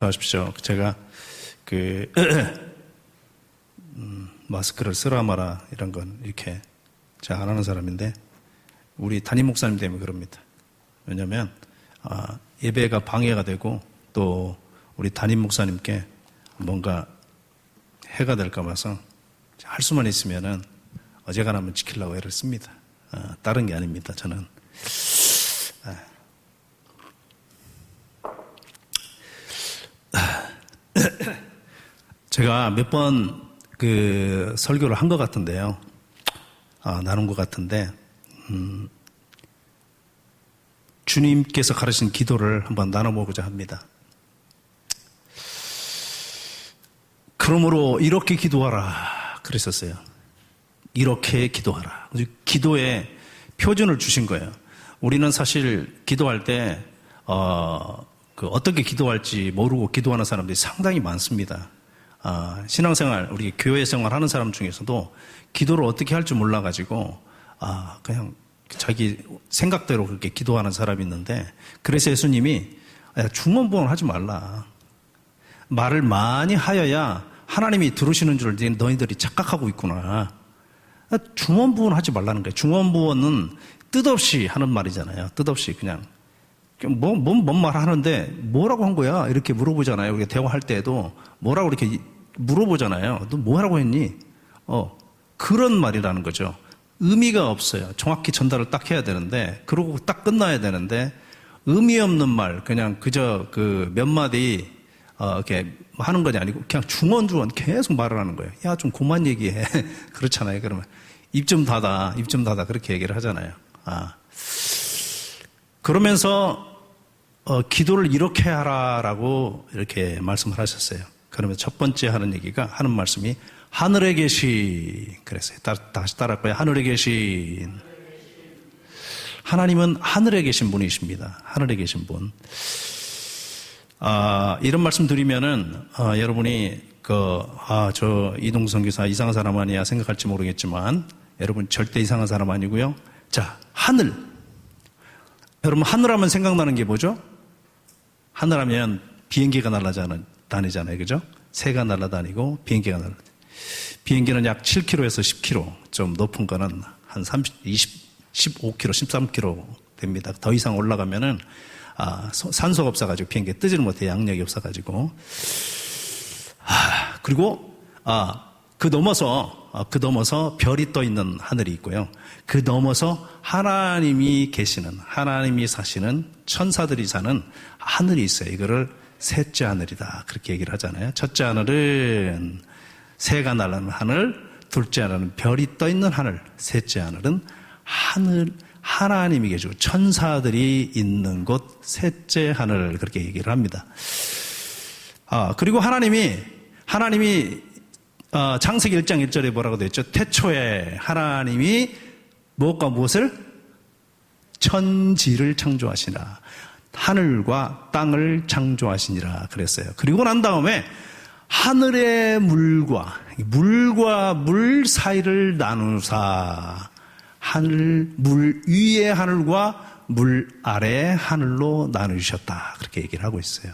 하십시오. 제가 마스크를 쓰라 마라 이런 건 이렇게 잘 안 하는 사람인데 우리 담임 목사님 때문에 그럽니다. 왜냐하면 예배가 방해가 되고 또 우리 담임 목사님께 뭔가 해가 될까 봐서 할 수만 있으면은 어지간하면 지키려고 애를 씁니다. 다른 게 아닙니다. 저는 제가 몇 번 설교를 한 것 같은데요. 나눈 것 같은데, 주님께서 가르친 기도를 한번 나눠보고자 합니다. 그러므로 이렇게 기도하라. 그랬었어요. 이렇게 기도하라. 기도의 표준을 주신 거예요. 우리는 사실 기도할 때, 어떻게 기도할지 모르고 기도하는 사람들이 상당히 많습니다. 신앙생활, 우리 교회 생활 하는 사람 중에서도 기도를 어떻게 할 줄 몰라가지고, 그냥 자기 생각대로 그렇게 기도하는 사람이 있는데, 그래서 예수님이, 중언부언 하지 말라. 말을 많이 하여야 하나님이 들으시는 줄 너희들이 착각하고 있구나. 중언부언 하지 말라는 거예요. 중언부언은 뜻없이 하는 말이잖아요. 뜻없이 그냥. 뭔 말 하는데 뭐라고 한 거야? 이렇게 물어보잖아요. 우리가 대화할 때에도 뭐라고 이렇게 물어보잖아요. 너 뭐라고 했니? 그런 말이라는 거죠. 의미가 없어요. 정확히 전달을 딱 해야 되는데, 그러고 딱 끝나야 되는데, 의미 없는 말, 그냥 그저 몇 마디, 이렇게 하는 것이 아니고, 그냥 중언중언 계속 말을 하는 거예요. 야, 좀 그만 얘기해. 그렇잖아요. 그러면 입 좀 닫아. 그렇게 얘기를 하잖아요. 그러면서 기도를 이렇게 하라라고 이렇게 말씀을 하셨어요. 그러면 첫 번째 하는 말씀이 하늘에 계신, 그랬어요. 다시 따라할 거예요. 하늘에 계신. 하나님은 하늘에 계신 분이십니다. 하늘에 계신 분. 이런 말씀 드리면은, 여러분이 저 이동성 교사 이상한 사람 아니야 생각할지 모르겠지만, 여러분 절대 이상한 사람 아니고요. 자, 하늘. 여러분 하늘하면 생각나는 게 뭐죠? 하늘하면 비행기가 날아다니잖아요. 그죠? 새가 날아다니고 비행기가 날아다니고. 비행기는 약 7km에서 10km, 좀 높은 거는 한 15km, 13km 됩니다. 더 이상 올라가면은 산소가 없어가지고 비행기가 뜨지를 못해. 양력이 없어가지고. 그리고 그 넘어서 별이 떠 있는 하늘이 있고요. 그 넘어서 하나님이 계시는, 하나님이 사시는, 천사들이 사는 하늘이 있어요. 이거를 셋째 하늘이다. 그렇게 얘기를 하잖아요. 첫째 하늘은 새가 날아가는 하늘, 둘째 하늘은 별이 떠 있는 하늘, 셋째 하늘은 하나님이 계시고 천사들이 있는 곳, 셋째 하늘, 그렇게 얘기를 합니다. 그리고 하나님이 창세기 1장 1절에 뭐라고 되어 있죠? 태초에 하나님이 무엇과 무엇을? 천지를 창조하시라. 하늘과 땅을 창조하시니라 그랬어요. 그리고 난 다음에 하늘의 물과 물 사이를 나누사 물 위의 하늘과 물 아래의 하늘로 나누셨다. 그렇게 얘기를 하고 있어요.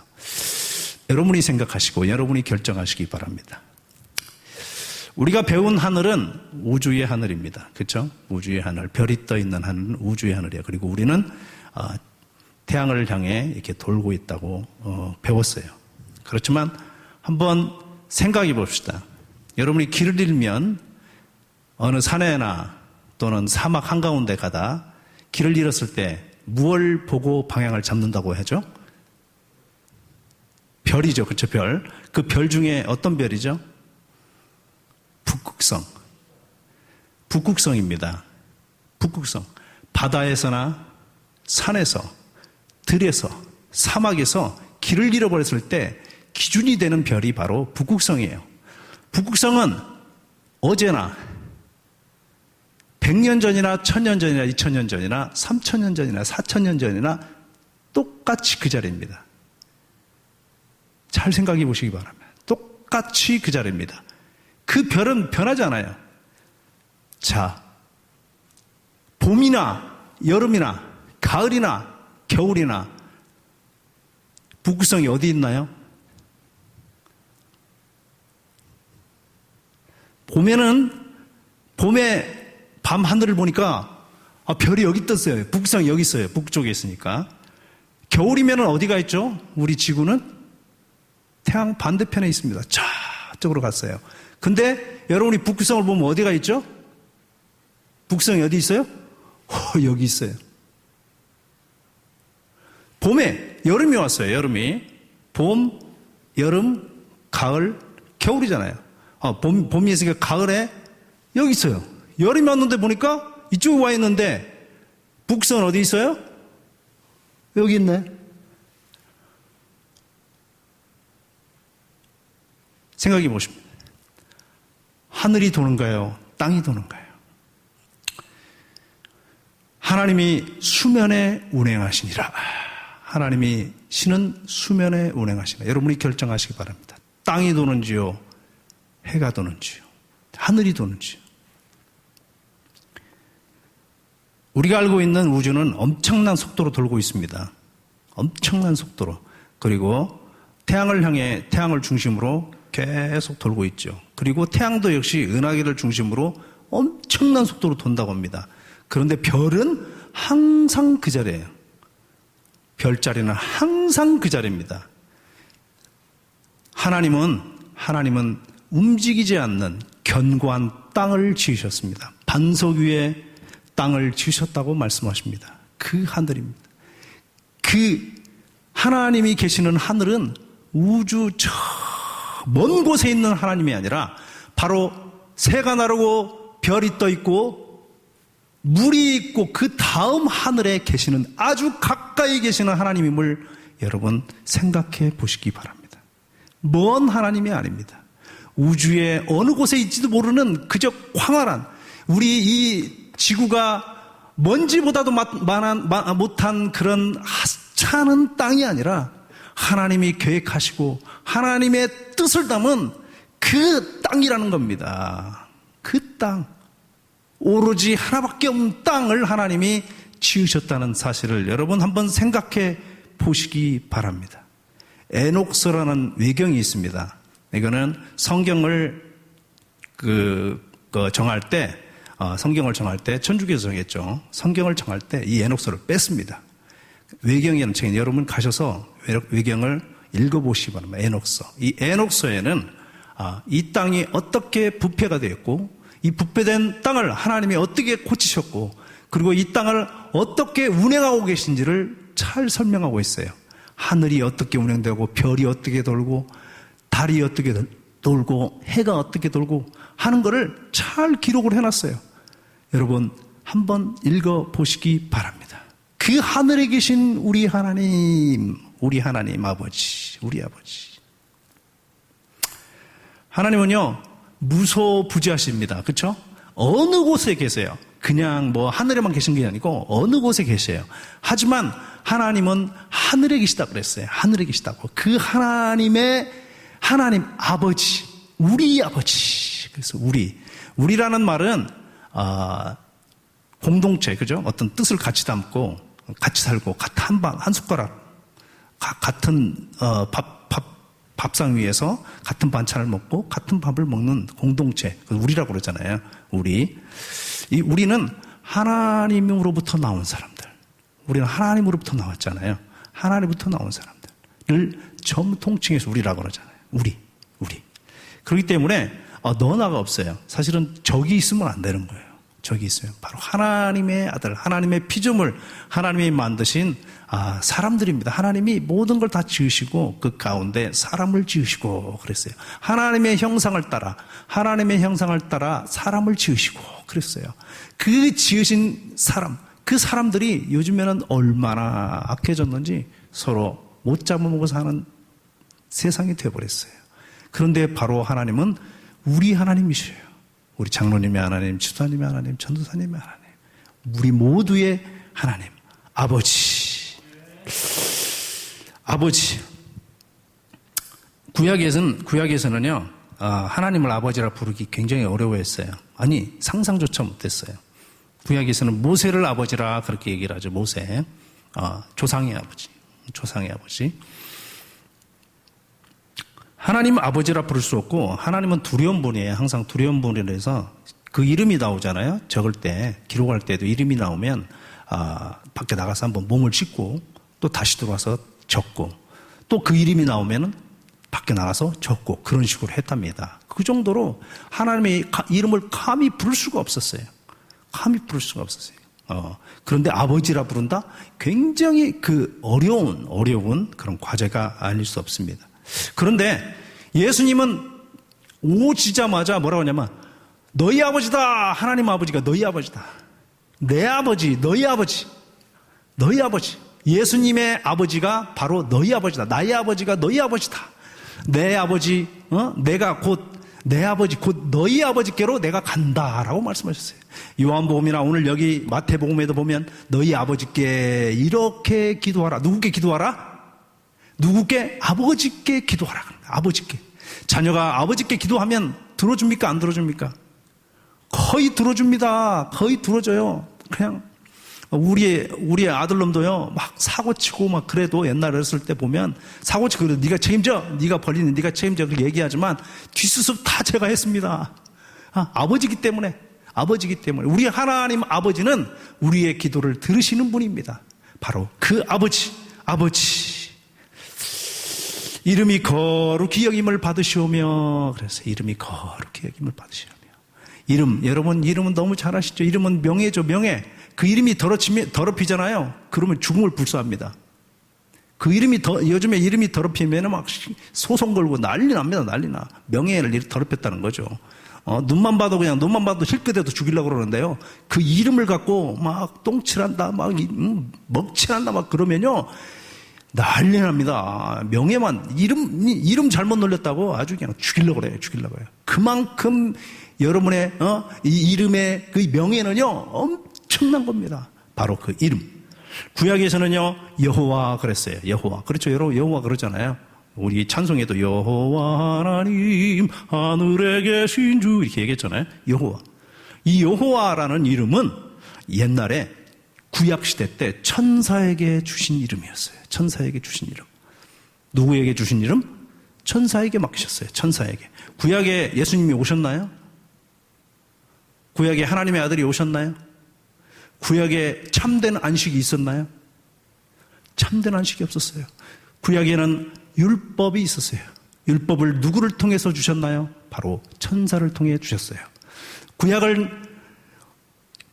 여러분이 생각하시고 여러분이 결정하시기 바랍니다. 우리가 배운 하늘은 우주의 하늘입니다. 그렇죠? 우주의 하늘, 별이 떠 있는 하늘은 우주의 하늘이에요. 그리고 우리는 태양을 향해 이렇게 돌고 있다고 배웠어요. 그렇지만 한번 생각해 봅시다. 여러분이 길을 잃으면 어느 산에나 또는 사막 한가운데 가다 길을 잃었을 때 무엇을 보고 방향을 잡는다고 하죠? 별이죠. 그렇죠? 별. 그 별 중에 어떤 별이죠? 북극성입니다. 북극성. 바다에서나 산에서, 들에서, 사막에서 길을 잃어버렸을 때 기준이 되는 별이 바로 북극성이에요. 북극성은 어제나 100년 전이나 1000년 전이나 2000년 전이나 3000년 전이나 4000년 전이나 똑같이 그 자리입니다. 잘 생각해 보시기 바랍니다. 똑같이 그 자리입니다. 그 별은 변하지 않아요. 자, 봄이나 여름이나 가을이나 겨울이나 북극성이 어디 있나요? 봄에 밤 하늘을 보니까 별이 여기 떴어요. 북극성이 여기 있어요. 북쪽에 있으니까. 겨울이면 어디가 있죠? 우리 지구는 태양 반대편에 있습니다. 저쪽으로 갔어요. 근데 여러분이 북극성을 보면 어디가 있죠? 북극성이 어디 있어요? 여기 있어요. 봄에 여름이 왔어요. 여름이. 봄, 여름, 가을, 겨울이잖아요. 봄이 있으니까 가을에 여기 있어요. 여름이 왔는데 보니까 이쪽에 와 있는데 북극성은 어디 있어요? 여기 있네. 생각해 보십니다. 하늘이 도는가요? 땅이 도는가요? 하나님이 수면에 운행하시니라. 하나님이 신은 수면에 운행하시니라. 여러분이 결정하시기 바랍니다. 땅이 도는지요? 해가 도는지요? 하늘이 도는지요? 우리가 알고 있는 우주는 엄청난 속도로 돌고 있습니다. 엄청난 속도로. 그리고 태양을 향해 태양을 중심으로 계속 돌고 있죠. 그리고 태양도 역시 은하계를 중심으로 엄청난 속도로 돈다고 합니다. 그런데 별은 항상 그 자리예요. 별자리는 항상 그 자리입니다. 하나님은 움직이지 않는 견고한 땅을 지으셨습니다. 반석 위에 땅을 지으셨다고 말씀하십니다. 그 하늘입니다. 그 하나님이 계시는 하늘은 우주 저 먼 곳에 있는 하나님이 아니라 바로 새가 나르고 별이 떠 있고 물이 있고 그 다음 하늘에 계시는 아주 가까이 계시는 하나님임을 여러분 생각해 보시기 바랍니다. 먼 하나님이 아닙니다. 우주의 어느 곳에 있지도 모르는 그저 광활한 우리 이 지구가 먼지보다도 못한 그런 하찮은 땅이 아니라 하나님이 계획하시고 하나님의 뜻을 담은 그 땅이라는 겁니다. 그 땅. 오로지 하나밖에 없는 땅을 하나님이 지으셨다는 사실을 여러분 한번 생각해 보시기 바랍니다. 에녹서라는 외경이 있습니다. 이거는 성경을 정할 때 천주교에서 정했죠. 성경을 정할 때 이 에녹서를 뺐습니다. 외경이라는 책에 여러분 가셔서 외경을 읽어보시기 바랍니다. 에녹서. 이 에녹서에는 이 땅이 어떻게 부패가 되었고 이 부패된 땅을 하나님이 어떻게 고치셨고 그리고 이 땅을 어떻게 운행하고 계신지를 잘 설명하고 있어요. 하늘이 어떻게 운행되고 별이 어떻게 돌고 달이 어떻게 돌고 해가 어떻게 돌고 하는 거를 잘 기록을 해놨어요. 여러분 한번 읽어보시기 바랍니다. 그 하늘에 계신 우리 하나님 아버지, 우리 아버지. 하나님은요, 무소부지하십니다. 그렇죠? 어느 곳에 계세요. 그냥 하늘에만 계신 게 아니고 어느 곳에 계세요. 하지만 하나님은 하늘에 계시다 그랬어요. 하늘에 계시다고. 그 하나님 아버지, 우리 아버지. 그래서 우리라는 말은 공동체, 그죠? 어떤 뜻을 같이 담고 같이 살고 같은 한 숟가락 같은 밥상 위에서 같은 반찬을 먹고 같은 밥을 먹는 공동체, 우리라고 그러잖아요. 우리는 하나님으로부터 나온 사람들. 우리는 하나님으로부터 나왔잖아요. 하나님으로부터 나온 사람들을 전부 통칭해서 우리라고 그러잖아요. 우리. 그렇기 때문에 너나가 없어요. 사실은 적이 있으면 안 되는 거예요. 적이 있어요. 바로 하나님의 아들, 하나님의 피조물, 하나님이 만드신 사람들입니다. 하나님이 모든 걸 다 지으시고 그 가운데 사람을 지으시고 그랬어요. 하나님의 형상을 따라 사람을 지으시고 그랬어요. 그 지으신 사람, 그 사람들이 요즘에는 얼마나 악해졌는지 서로 못 잡아먹어 사는 세상이 되어버렸어요. 그런데 바로 하나님은 우리 하나님이셔요. 우리 장로님의 하나님, 지도사님의 하나님, 전도사님의 하나님, 우리 모두의 하나님, 아버지. 구약에서는요, 하나님을 아버지라 부르기 굉장히 어려워했어요. 아니, 상상조차 못했어요. 구약에서는 모세를 아버지라 그렇게 얘기를 하죠. 모세, 조상의 아버지. 하나님 아버지라 부를 수 없고 하나님은 두려운 분이에요. 항상 두려운 분이라서 그 이름이 나오잖아요. 적을 때 기록할 때도 이름이 나오면 밖에 나가서 한번 몸을 씻고 또 다시 들어와서 적고 또 그 이름이 나오면은 밖에 나가서 적고 그런 식으로 했답니다. 그 정도로 하나님의 이름을 감히 부를 수가 없었어요. 감히 부를 수가 없었어요. 그런데 아버지라 부른다? 굉장히 그 어려운 그런 과제가 아닐 수 없습니다. 그런데 예수님은 오시자마자 뭐라고 하냐면 너희 아버지다. 하나님 아버지가 너희 아버지다. 내 아버지, 너희 아버지. 너희 아버지. 예수님의 아버지가 바로 너희 아버지다. 나의 아버지가 너희 아버지다. 내 아버지, 내가 곧 내 아버지, 곧 너희 아버지께로 내가 간다라고 말씀하셨어요. 요한복음이나 오늘 여기 마태복음에도 보면 너희 아버지께 이렇게 기도하라. 누구께 기도하라? 누구께? 아버지께 기도하라. 아버지께. 자녀가 아버지께 기도하면 들어줍니까? 안 들어줍니까? 거의 들어줍니다. 거의 들어줘요. 그냥 우리의 아들놈도요, 막 사고치고 막 그래도 옛날에 어렸을 때 보면 사고치고 그래도 네가 책임져, 네가 벌리는 네가 책임져 그렇게 얘기하지만 뒷수습 다 제가 했습니다. 아버지기 때문에 우리 하나님 아버지는 우리의 기도를 들으시는 분입니다. 바로 그 아버지 이름이 거룩히 여김을 받으시오며 그래서 이름이 거룩히 여김을 받으시오며 여러분 이름은 너무 잘 아시죠? 이름은 명예죠, 명예. 그 이름이 더럽히잖아요. 그러면 죽음을 불사합니다. 그 이름이 요즘에 이름이 더럽히면 막 소송 걸고 난리 납니다. 난리 나. 명예를 더럽혔다는 거죠. 눈만 봐도 힐끗해도 죽이려고 그러는데요. 그 이름을 갖고 막 똥칠한다, 막 먹칠한다, 막 그러면요. 난리 납니다. 명예만, 이름 잘못 놀렸다고 아주 그냥 죽이려고 그래요. 그만큼 여러분의, 이 이름의 그 명예는요, 엄청난 겁니다. 바로 그 이름. 구약에서는요, 여호와 그랬어요. 여호와. 그렇죠. 여호와 그러잖아요. 우리 찬송에도 여호와 하나님, 하늘에 계신 주, 이렇게 얘기했잖아요. 여호와. 이 여호와라는 이름은 옛날에 구약시대 때 천사에게 주신 이름이었어요. 천사에게 주신 이름. 누구에게 주신 이름? 천사에게 맡기셨어요. 천사에게. 구약에 예수님이 오셨나요? 구약에 하나님의 아들이 오셨나요? 구약에 참된 안식이 있었나요? 참된 안식이 없었어요. 구약에는 율법이 있었어요. 율법을 누구를 통해서 주셨나요? 바로 천사를 통해 주셨어요. 구약을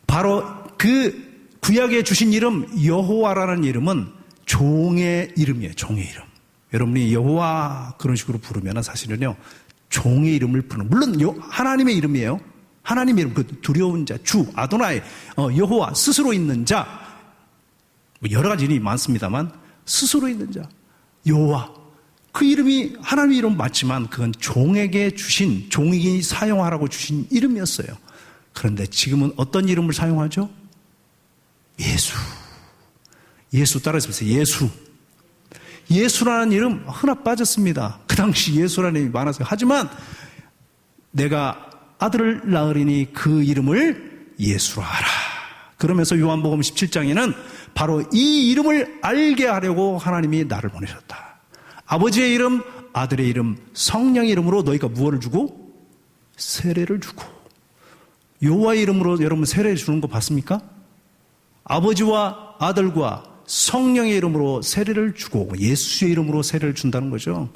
바로 그 구약에 주신 이름 여호와라는 이름은 종의 이름이에요. 종의 이름. 여러분이 여호와 그런 식으로 부르면 사실은요 종의 이름을 부르는, 물론 하나님의 이름이에요. 하나님의 이름, 그 두려운 자, 주, 아도나이, 여호와, 스스로 있는 자, 여러 가지 이름이 많습니다만 스스로 있는 자, 여호와. 그 이름이 하나님의 이름 맞지만 그건 종에게 주신, 종이 사용하라고 주신 이름이었어요. 그런데 지금은 어떤 이름을 사용하죠? 예수 따라서 보세요. 예수라는 이름 흔하 빠졌습니다. 그 당시 예수라는 이름이 많았어요. 하지만 내가 아들을 낳으리니 그 이름을 예수라 하라. 그러면서 요한복음 17장에는 바로 이 이름을 알게 하려고 하나님이 나를 보내셨다. 아버지의 이름, 아들의 이름, 성령의 이름으로 너희가 무엇을 주고? 세례를 주고. 여호와의 이름으로 여러분 세례 주는 거 봤습니까? 아버지와 아들과 성령의 이름으로 세례를 주고 예수의 이름으로 세례를 준다는 거죠.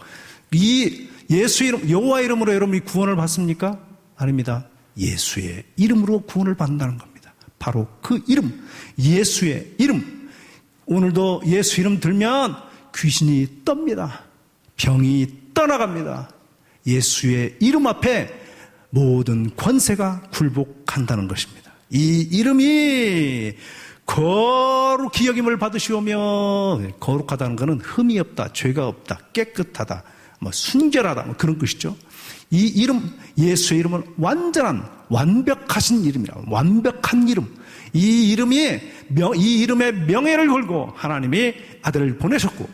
이 예수의 이름, 여호와의 이름으로 여러분이 구원을 받습니까? 아닙니다. 예수의 이름으로 구원을 받는다는 겁니다. 바로 그 이름, 예수의 이름. 오늘도 예수 이름 들면 귀신이 떱니다. 병이 떠나갑니다. 예수의 이름 앞에 모든 권세가 굴복한다는 것입니다. 이 이름이 거룩히 여김을 받으시오며, 거룩하다는 것은 흠이 없다, 죄가 없다, 깨끗하다, 순결하다, 그런 것이죠. 이 이름, 예수의 이름은 완벽하신 이름이라, 완벽한 이름. 이 이름의 명예를 걸고 하나님이 아들을 보내셨고,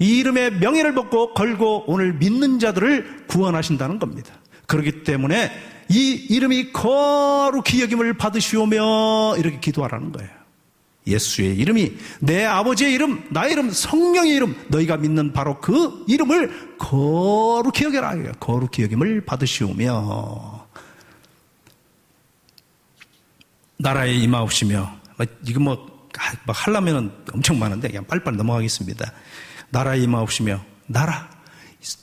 이 이름의 명예를 걸고 오늘 믿는 자들을 구원하신다는 겁니다. 그렇기 때문에 이 이름이 거룩히 여김을 받으시오며 이렇게 기도하라는 거예요. 예수의 이름이, 내 아버지의 이름, 나의 이름, 성령의 이름, 너희가 믿는 바로 그 이름을 거룩히 여겨라. 거룩히 여김을 받으시오며 나라에 임하옵시며. 이거 뭐 하려면 엄청 많은데 그냥 빨리빨리 넘어가겠습니다. 나라에 임하옵시며. 나라,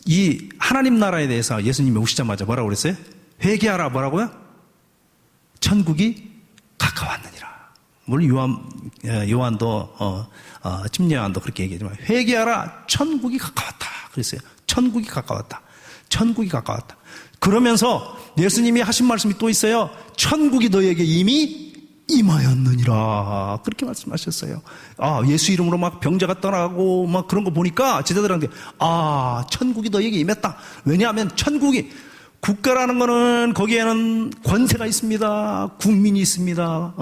이 하나님 나라에 대해서 예수님이 오시자마자 뭐라고 그랬어요? 회개하라. 뭐라고요? 천국이 가까웠느니라. 물론 요한도 침례요한도 그렇게 얘기하지만 회개하라, 천국이 가까웠다 그랬어요. 천국이 가까웠다. 천국이 가까웠다. 그러면서 예수님이 하신 말씀이 또 있어요. 천국이 너에게 이미 임하였느니라. 그렇게 말씀하셨어요. 예수 이름으로 막 병자가 떠나고 막 그런 거 보니까 제자들한테 천국이 너에게 임했다. 왜냐하면 천국이, 국가라는 거는 거기에는 권세가 있습니다. 국민이 있습니다.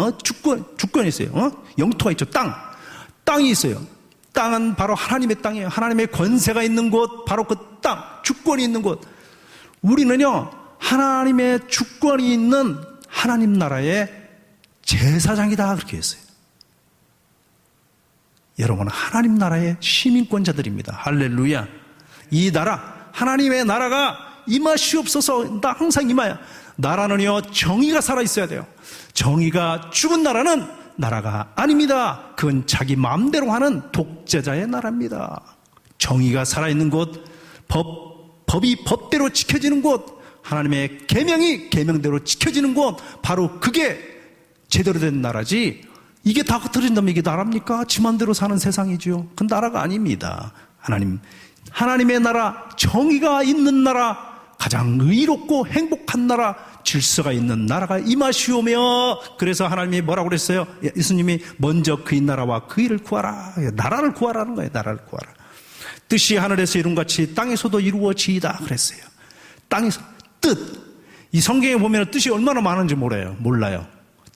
주권이 있어요. 영토가 있죠. 땅이 있어요. 땅은 바로 하나님의 땅이에요. 하나님의 권세가 있는 곳, 바로 그 땅, 주권이 있는 곳. 우리는요, 하나님의 주권이 있는 하나님 나라의 제사장이다 그렇게 했어요. 여러분은 하나님 나라의 시민권자들입니다. 할렐루야. 이 나라, 하나님의 나라가 임하시옵소서. 나 항상 임하야. 나라는요, 정의가 살아있어야 돼요. 정의가 죽은 나라는 나라가 아닙니다. 그건 자기 마음대로 하는 독재자의 나라입니다. 정의가 살아있는 곳, 법이 법대로 지켜지는 곳, 하나님의 계명이 계명대로 지켜지는 곳, 바로 그게 제대로 된 나라지. 이게 다 흐트러진다면 이게 나라입니까? 지 맘대로 사는 세상이죠. 그건 나라가 아닙니다. 하나님의 나라, 정의가 있는 나라, 가장 의롭고 행복한 나라, 질서가 있는 나라가 임하시오며. 그래서 하나님이 뭐라고 그랬어요? 예수님이 먼저 그의 나라와 그 일을 구하라. 나라를 구하라는 거예요. 나라를 구하라. 뜻이 하늘에서 이룬같이 땅에서도 이루어지이다 그랬어요. 땅에서 뜻. 이 성경에 보면 뜻이 얼마나 많은지 몰라요.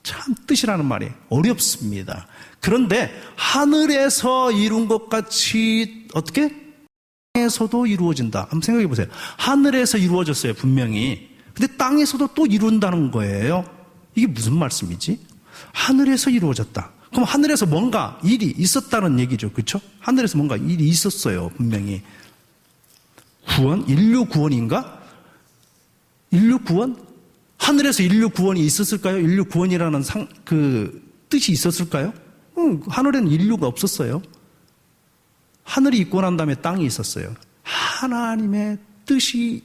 참 뜻이라는 말이 어렵습니다. 그런데 하늘에서 이룬 것 같이 어떻게? 땅에서도 이루어진다. 한번 생각해 보세요. 하늘에서 이루어졌어요, 분명히. 근데 땅에서도 또 이룬다는 거예요. 이게 무슨 말씀이지? 하늘에서 이루어졌다. 그럼 하늘에서 뭔가 일이 있었다는 얘기죠. 그렇죠? 하늘에서 뭔가 일이 있었어요, 분명히. 구원? 인류 구원인가? 인류 구원? 하늘에서 인류 구원이 있었을까요? 인류 구원이라는 뜻이 있었을까요? 하늘에는 인류가 없었어요. 하늘이 있고 난 다음에 땅이 있었어요. 하나님의 뜻이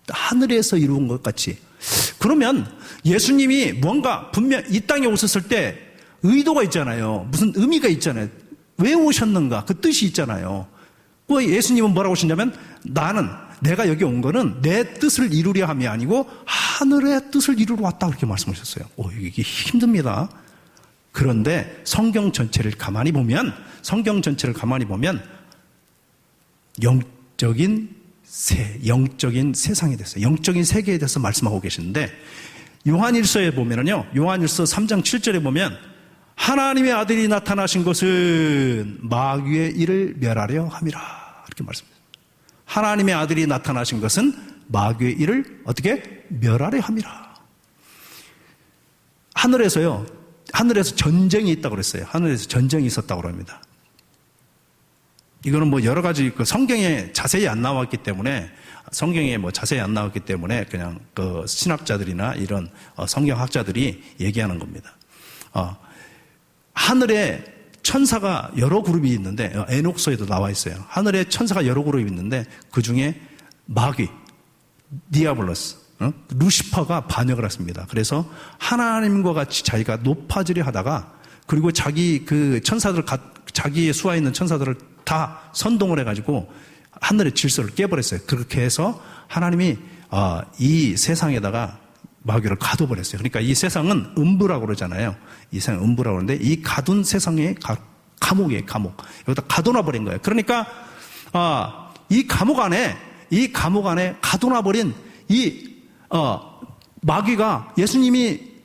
하늘에서 이루은 것 같이. 그러면 예수님이 뭔가 분명 이 땅에 오셨을 때 의도가 있잖아요. 무슨 의미가 있잖아요. 왜 오셨는가? 그 뜻이 있잖아요. 예수님은 뭐라고 하시냐면, 내가 여기 온 거는 내 뜻을 이루려 함이 아니고 하늘의 뜻을 이루러 왔다 그렇게 말씀하셨어요. 이게 힘듭니다. 그런데 성경 전체를 가만히 보면 영적인 세상에 대해서, 영적인 세계에 대해서 말씀하고 계시는데, 요한일서에 보면은요, 요한일서 3장 7절에 보면 하나님의 아들이 나타나신 것은 마귀의 일을 멸하려 함이라 이렇게 말씀합니다. 하나님의 아들이 나타나신 것은 마귀의 일을 어떻게? 멸하려 함이라. 하늘에서 전쟁이 있다고 그랬어요. 하늘에서 전쟁이 있었다고 합니다. 이거는 여러 가지 성경에 자세히 안 나왔기 때문에, 그냥 신학자들이나 이런 성경학자들이 얘기하는 겁니다. 하늘에 천사가 여러 그룹이 있는데, 에녹서에도 나와 있어요. 하늘에 천사가 여러 그룹이 있는데, 그 중에 마귀, 디아블로스, 루시퍼가 반역을 했습니다. 그래서 하나님과 같이 자기가 높아지려 하다가, 그리고 자기의 수하에 있는 천사들을 다 선동을 해가지고 하늘의 질서를 깨버렸어요. 그렇게 해서 하나님이 이 세상에다가 마귀를 가둬버렸어요. 그러니까 이 세상은 음부라고 그러잖아요. 이 세상은 음부라고 그러는데, 이 가둔 세상의 감옥이에요, 감옥. 여기다 가둬놔버린 거예요. 그러니까 이 감옥 안에 가둬놔버린 마귀가 예수님이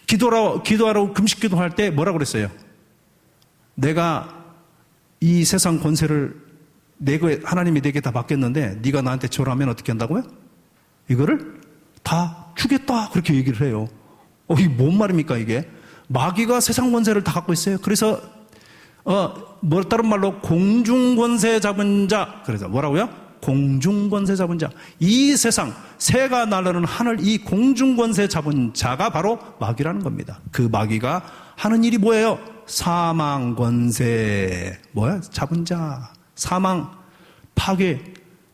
기도하라고 금식 기도할 때 뭐라고 그랬어요? 내가 이 세상 권세를 하나님이 내게 다 맡겼는데 네가 나한테 절하면 어떻게 한다고요? 이거를 다 주겠다 그렇게 얘기를 해요. 이게 뭔 말입니까 이게? 마귀가 세상 권세를 다 갖고 있어요. 그래서 다른 말로 공중권세 잡은 자. 그래서 뭐라고요? 공중권세 잡은 자. 이 세상 새가 날르는 하늘, 이 공중권세 잡은 자가 바로 마귀라는 겁니다. 그 마귀가 하는 일이 뭐예요? 사망권세. 뭐야? 잡은 자. 사망, 파괴,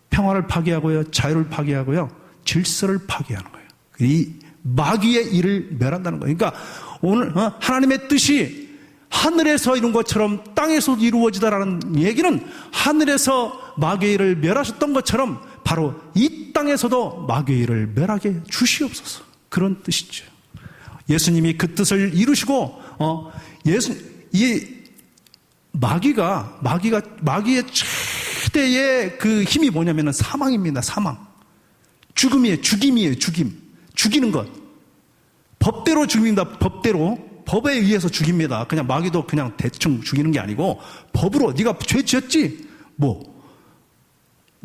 평화를 파괴하고요, 자유를 파괴하고요, 질서를 파괴하는 거예요. 이 마귀의 일을 멸한다는 거예요. 그러니까 오늘 하나님의 뜻이 하늘에서 이룬 것처럼 땅에서 이루어지다라는 얘기는 하늘에서 마귀의 일을 멸하셨던 것처럼 바로 이 땅에서도 마귀의 일을 멸하게 주시옵소서. 그런 뜻이죠. 예수님이 그 뜻을 이루시고 이 마귀의 최대의 그 힘이 뭐냐면은 사망입니다. 사망. 죽음이에요. 죽이는 것. 법대로 죽입니다. 법에 의해서 죽입니다. 그냥 마귀도 그냥 대충 죽이는 게 아니고 법으로 네가 죄 지었지?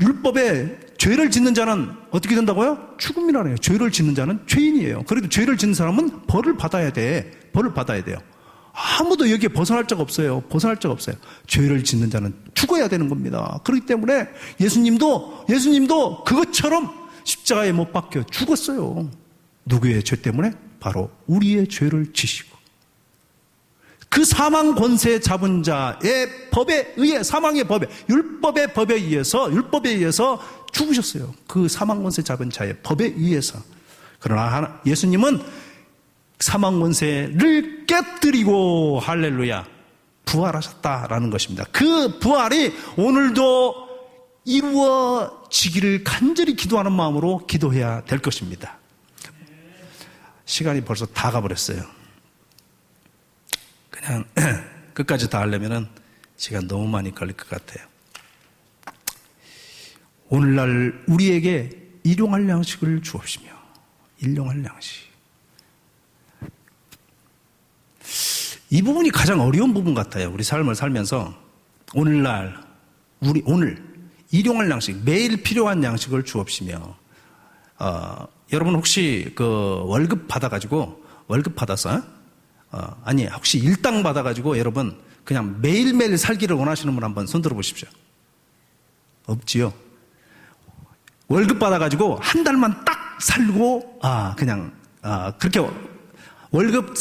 율법에 죄를 짓는 자는 어떻게 된다고요? 죽음이라네요. 죄를 짓는 자는 죄인이에요. 그래도 죄를 짓는 사람은 벌을 받아야 돼요. 아무도 여기에 벗어날 자가 없어요. 죄를 짓는 자는 죽어야 되는 겁니다. 그렇기 때문에 예수님도 그것처럼 십자가에 못 박혀 죽었어요. 누구의 죄 때문에? 바로 우리의 죄를 지시고. 그 사망 권세 잡은 자의 법에 의해, 사망의 법에, 율법의 법에 의해서 죽으셨어요. 그 사망 권세 잡은 자의 법에 의해서. 그러나 예수님은 사망 권세를 깨뜨리고 할렐루야 부활하셨다라는 것입니다. 그 부활이 오늘도 이루어지기를 간절히 기도하는 마음으로 기도해야 될 것입니다. 시간이 벌써 다 가버렸어요. 그냥 끝까지 다 하려면은 시간 너무 많이 걸릴 것 같아요. 오늘날 우리에게 일용할 양식을 주옵시며. 일용할 양식. 이 부분이 가장 어려운 부분 같아요. 우리 삶을 살면서 오늘 일용할 양식, 매일 필요한 양식을 주옵시며. 여러분 혹시 월급 받아서 혹시 일당 받아가지고 여러분 그냥 매일매일 살기를 원하시는 분 한번 손 들어보십시오. 없지요? 월급 받아가지고 한 달만 딱 살고 그렇게 월급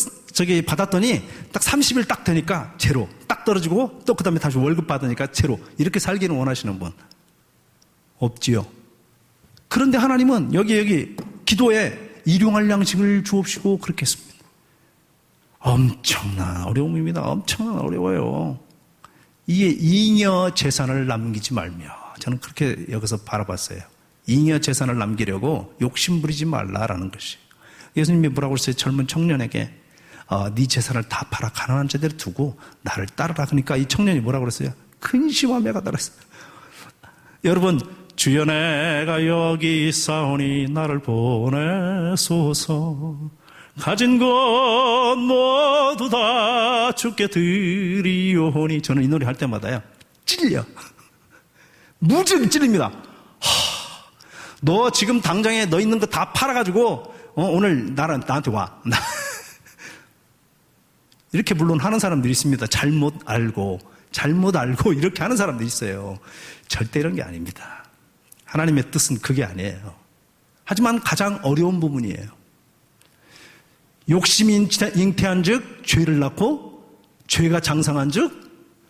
받았더니 딱 30일 딱 되니까 제로 딱 떨어지고 또 그 다음에 다시 월급 받으니까 제로 이렇게 살기를 원하시는 분 없지요? 그런데 하나님은 여기 기도에 일용할 양식을 주옵시고 그렇게 했습니다. 엄청난 어려움입니다. 엄청난 어려워요. 이게 잉여 재산을 남기지 말며, 저는 그렇게 여기서 바라봤어요. 잉여 재산을 남기려고 욕심 부리지 말라라는 것이. 예수님이 뭐라고 했어요? 젊은 청년에게 네 재산을 다 팔아 가난한 자들에 두고 나를 따르라. 그러니까 이 청년이 뭐라고 그랬어요? 근심하며 가다 그랬어요. 여러분, 주여 내가 여기 있사오니 나를 보내소서. 가진 것 모두 다 주께 드리오니. 저는 이 노래 할 때마다요 찔려. 무지하게 찔립니다. 너 지금 당장에 너 있는 거 다 팔아가지고 오늘 나한테 와. 이렇게 물론 하는 사람들이 있습니다. 잘못 알고 이렇게 하는 사람들이 있어요. 절대 이런 게 아닙니다. 하나님의 뜻은 그게 아니에요. 하지만 가장 어려운 부분이에요. 욕심이 잉태한 즉 죄를 낳고 죄가 장성한 즉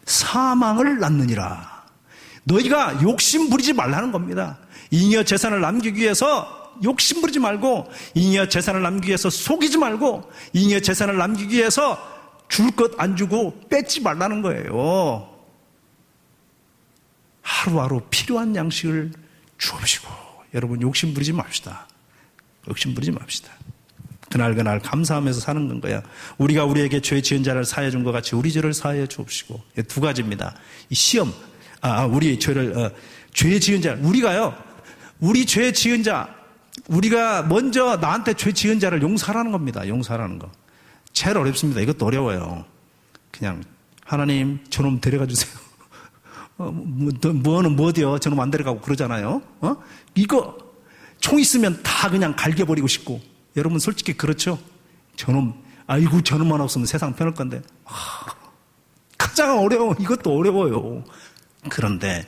사망을 낳느니라. 너희가 욕심 부리지 말라는 겁니다. 잉여 재산을 남기기 위해서 욕심 부리지 말고, 잉여 재산을 남기기 위해서 속이지 말고, 잉여 재산을 남기기 위해서 줄 것 안 주고 뺏지 말라는 거예요. 하루하루 필요한 양식을 주옵시고. 여러분 욕심 부리지 맙시다. 그날 감사하면서 사는 건가요? 우리가 우리에게 죄 지은 자를 사해 준 것 같이 우리 죄를 사해 주옵시고. 두 가지입니다. 이 시험, 우리 죄 지은 자, 우리 죄 지은 자, 우리가 먼저 나한테 죄 지은 자를 용서하라는 겁니다. 용서하라는 거. 제일 어렵습니다. 이것도 어려워요. 그냥 하나님 저놈 데려가 주세요. 뭐는 뭐디요? 저놈 안 데려가고 그러잖아요. 이거 총 있으면 다 그냥 갈겨버리고 싶고. 여러분 솔직히 그렇죠? 저놈 아이고 저놈만 없으면 세상 편할 건데. 가장 어려워. 이것도 어려워요. 그런데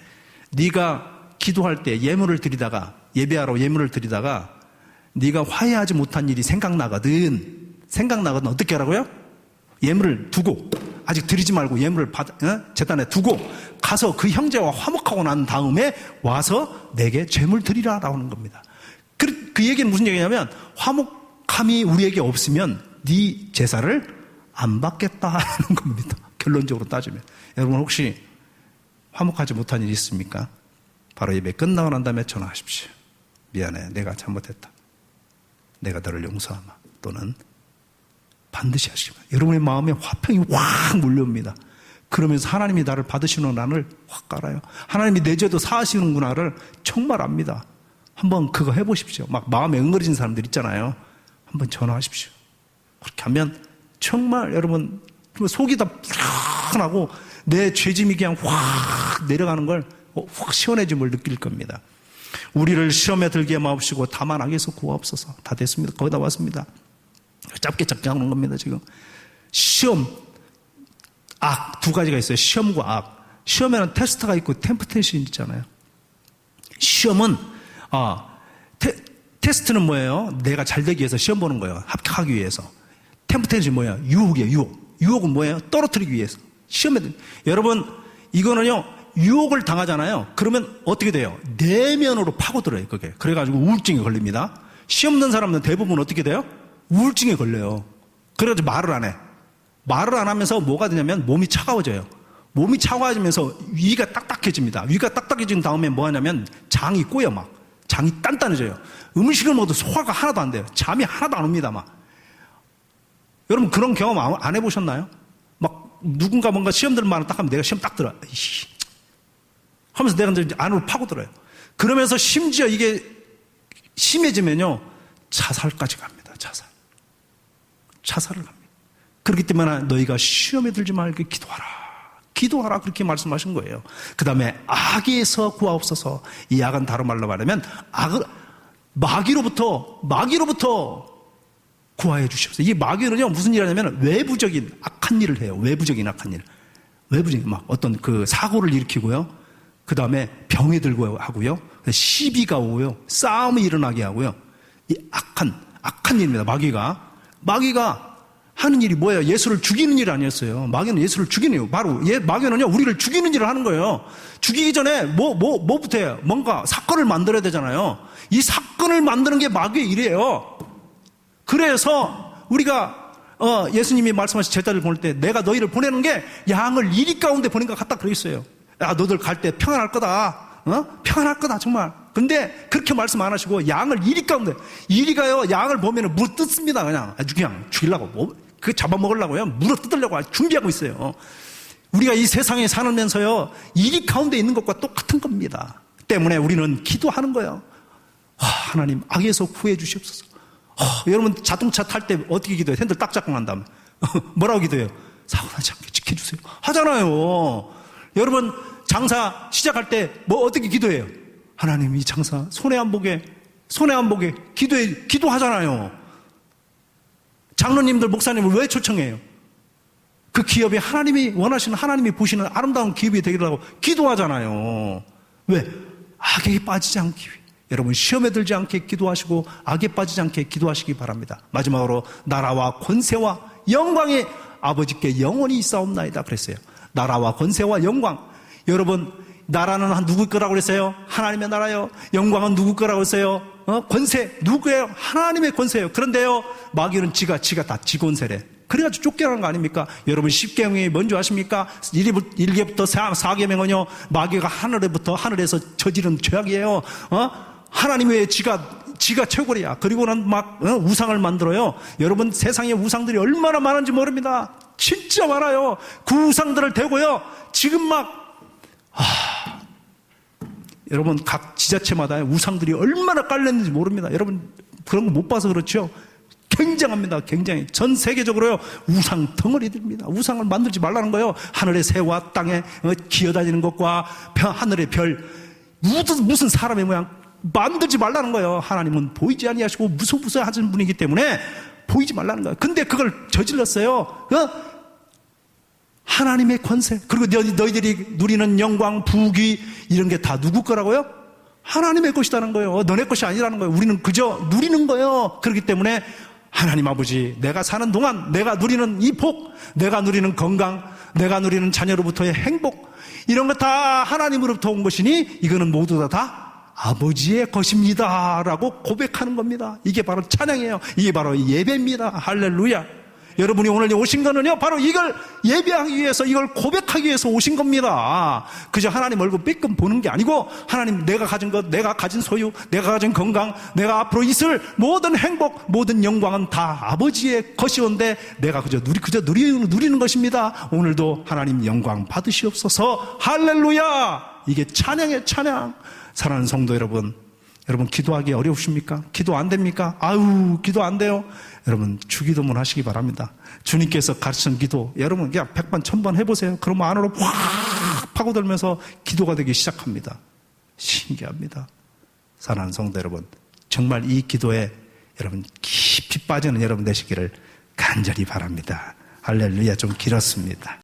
네가 기도할 때 예물을 드리다가 예배하러 예물을 드리다가 네가 화해하지 못한 일이 생각나거든 어떻게 하라고요? 예물을 두고 아직 드리지 말고 예물을 제단에 두고 가서 그 형제와 화목하고 난 다음에 와서 내게 제물 드리라라고 하는 겁니다. 그 얘기는 무슨 얘기냐면 화목함이 우리에게 없으면 네 제사를 안 받겠다는 겁니다. 결론적으로 따지면. 여러분 혹시 화목하지 못한 일이 있습니까? 바로 예배 끝나고 난 다음에 전화하십시오. 미안해, 내가 잘못했다. 내가 너를 용서하마. 또는 반드시 하시기 바랍니다. 여러분의 마음에 화평이 확 몰려옵니다. 그러면서 하나님이 나를 받으시는 나를 확 깔아요. 하나님이 내 죄도 사하시는구나를 정말 압니다. 한번 그거 해보십시오. 막 마음에 응어리진 사람들 있잖아요. 한번 전화하십시오. 그렇게 하면 정말 여러분 속이 다 불안하고 내 죄짐이 그냥 확 내려가는 걸 확 시원해짐을 느낄 겁니다. 우리를 시험에 들게 마옵시고 다만 악에서 구하옵소서. 다 됐습니다. 거의 다 왔습니다. 짧게 하는 겁니다. 지금 시험, 악 두 가지가 있어요. 시험과 악. 시험에는 테스트가 있고 템프테이션이 있잖아요. 시험은 테스트는 뭐예요? 내가 잘 되기 위해서 시험 보는 거예요. 합격하기 위해서. 템프테이션이 뭐예요? 유혹이에요. 유혹은 뭐예요? 떨어뜨리기 위해서. 여러분 이거는요 유혹을 당하잖아요. 그러면 어떻게 돼요? 내면으로 파고들어요. 그게. 그래가지고 우울증에 걸립니다. 시험 든 사람은 대부분 어떻게 돼요? 우울증에 걸려요. 그래가지고 말을 안 해. 말을 안 하면서 뭐가 되냐면 몸이 차가워져요. 몸이 차가워지면서 위가 딱딱해집니다. 위가 딱딱해진 다음에 뭐 하냐면 장이 꼬여 막. 장이 단단해져요. 음식을 먹어도 소화가 하나도 안 돼요. 잠이 하나도 안 옵니다 막. 여러분 그런 경험 안 해보셨나요? 막 누군가 뭔가 시험 들은 말을 딱 하면 내가 시험 딱 들어. 하면서 내가 이제 안으로 파고들어요. 그러면서 심지어 이게 심해지면요 자살까지 갑니다. 자살을 갑니다. 그렇기 때문에 너희가 시험에 들지 말게 기도하라 그렇게 말씀하신 거예요. 그 다음에 악에서 구하옵소서. 이 악은 다른 말로 말하면 마귀로부터 구하여 주시옵소서. 이 마귀는요 무슨 일을 하냐면 외부적인 악한 일을 해요. 외부적인 악한 일. 외부적인 막 어떤 그 사고를 일으키고요. 그 다음에 병에 들고 하고요. 시비가 오고요. 싸움이 일어나게 하고요. 이 악한 일입니다. 마귀가 하는 일이 뭐예요? 예수를 죽이는 일 아니었어요. 마귀는 예수를 죽이는 일. 바로 마귀는요 우리를 죽이는 일을 하는 거예요. 죽이기 전에 뭐부터 해요? 뭔가 사건을 만들어야 되잖아요. 이 사건을 만드는 게 마귀의 일이에요. 그래서 우리가 예수님이 말씀하신 제자를 보낼 때 내가 너희를 보내는 게 양을 이리 가운데 보낸 것 같다 그랬어요. 야 너들 갈 때 평안할 거다. 평안할 거다 정말. 근데 그렇게 말씀 안 하시고 양을 이리 가운데 이리 가요. 양을 보면은 물어 뜯습니다. 그냥 죽이려고 그 잡아먹으려고요. 물어 뜯으려고 준비하고 있어요. 우리가 이 세상에 사면서요 이리 가운데 있는 것과 똑같은 겁니다. 때문에 우리는 기도하는 거예요. 하나님 악에서 구해 주시옵소서. 여러분 자동차 탈 때 어떻게 기도해요? 핸들 딱 잡고 난 다음에 뭐라고 기도해요? 사고 나지 않게 지켜주세요 하잖아요. 여러분 장사 시작할 때 뭐 어떻게 기도해요? 하나님 이 장사 손해 안 보게 기도하잖아요. 장로님들 목사님을 왜 초청해요? 그 기업이 하나님이 원하시는 하나님이 보시는 아름다운 기업이 되기를 기도하잖아요. 왜? 악에 빠지지 않기 위해. 여러분 시험에 들지 않게 기도하시고 악에 빠지지 않게 기도하시기 바랍니다. 마지막으로 나라와 권세와 영광이 아버지께 영원히 있사옵나이다 그랬어요. 나라와 권세와 영광. 여러분 나라는 누구 거라고 그랬어요? 하나님의 나라요. 영광은 누구 거라고 했어요? 권세 누구예요? 하나님의 권세예요. 그런데요 마귀는 지가 다 지권세래. 그래가지고 쫓겨나는 거 아닙니까? 여러분 10계명이 뭔지 아십니까? 1계부터 4계명은요 마귀가 하늘에서 저지른 죄악이에요. 하나님 외에 지가 최고래야. 그리고는 막 우상을 만들어요. 여러분 세상에 우상들이 얼마나 많은지 모릅니다. 진짜 많아요. 그 우상들을 대고요 지금 막 여러분 각 지자체마다 우상들이 얼마나 깔렸는지 모릅니다. 여러분 그런 거 못 봐서 그렇죠. 굉장합니다. 굉장히 전 세계적으로요 우상 덩어리들입니다. 우상을 만들지 말라는 거예요. 하늘의 새와 땅에 기어다니는 것과 하늘의 별 무슨 사람의 모양 만들지 말라는 거예요. 하나님은 보이지 아니하시고 무소부서 하시는 분이기 때문에 보이지 말라는 거예요. 근데 그걸 저질렀어요. 하나님의 권세, 그리고 너희들이 누리는 영광, 부귀, 이런 게 다 누구 거라고요? 하나님의 것이라는 거예요. 너네 것이 아니라는 거예요. 우리는 그저 누리는 거예요. 그렇기 때문에 하나님 아버지, 내가 사는 동안 내가 누리는 이 복, 내가 누리는 건강, 내가 누리는 자녀로부터의 행복, 이런 거 다 하나님으로부터 온 것이니 이거는 모두 다 아버지의 것입니다 라고 고백하는 겁니다. 이게 바로 찬양이에요. 이게 바로 예배입니다. 할렐루야. 여러분이 오늘 오신 거는요, 바로 이걸 예배하기 위해서, 이걸 고백하기 위해서 오신 겁니다. 그저 하나님 얼굴 빼끔 보는 게 아니고, 하나님, 내가 가진 것, 내가 가진 소유, 내가 가진 건강, 내가 앞으로 있을 모든 행복, 모든 영광은 다 아버지의 것이온데 내가 그저 누리는 것입니다. 오늘도 하나님 영광 받으시옵소서. 할렐루야. 이게 찬양의 찬양. 사랑하는 성도 여러분, 기도하기 어려우십니까? 기도 안 됩니까? 아유, 기도 안 돼요. 여러분, 주기도문 하시기 바랍니다. 주님께서 가르치는 기도, 여러분 그냥 100번, 1000번 해보세요. 그러면 안으로 확 파고들면서 기도가 되기 시작합니다. 신기합니다. 사랑하는 성도 여러분, 정말 이 기도에 여러분 깊이 빠지는 여러분 되시기를 간절히 바랍니다. 할렐루야. 좀 길었습니다.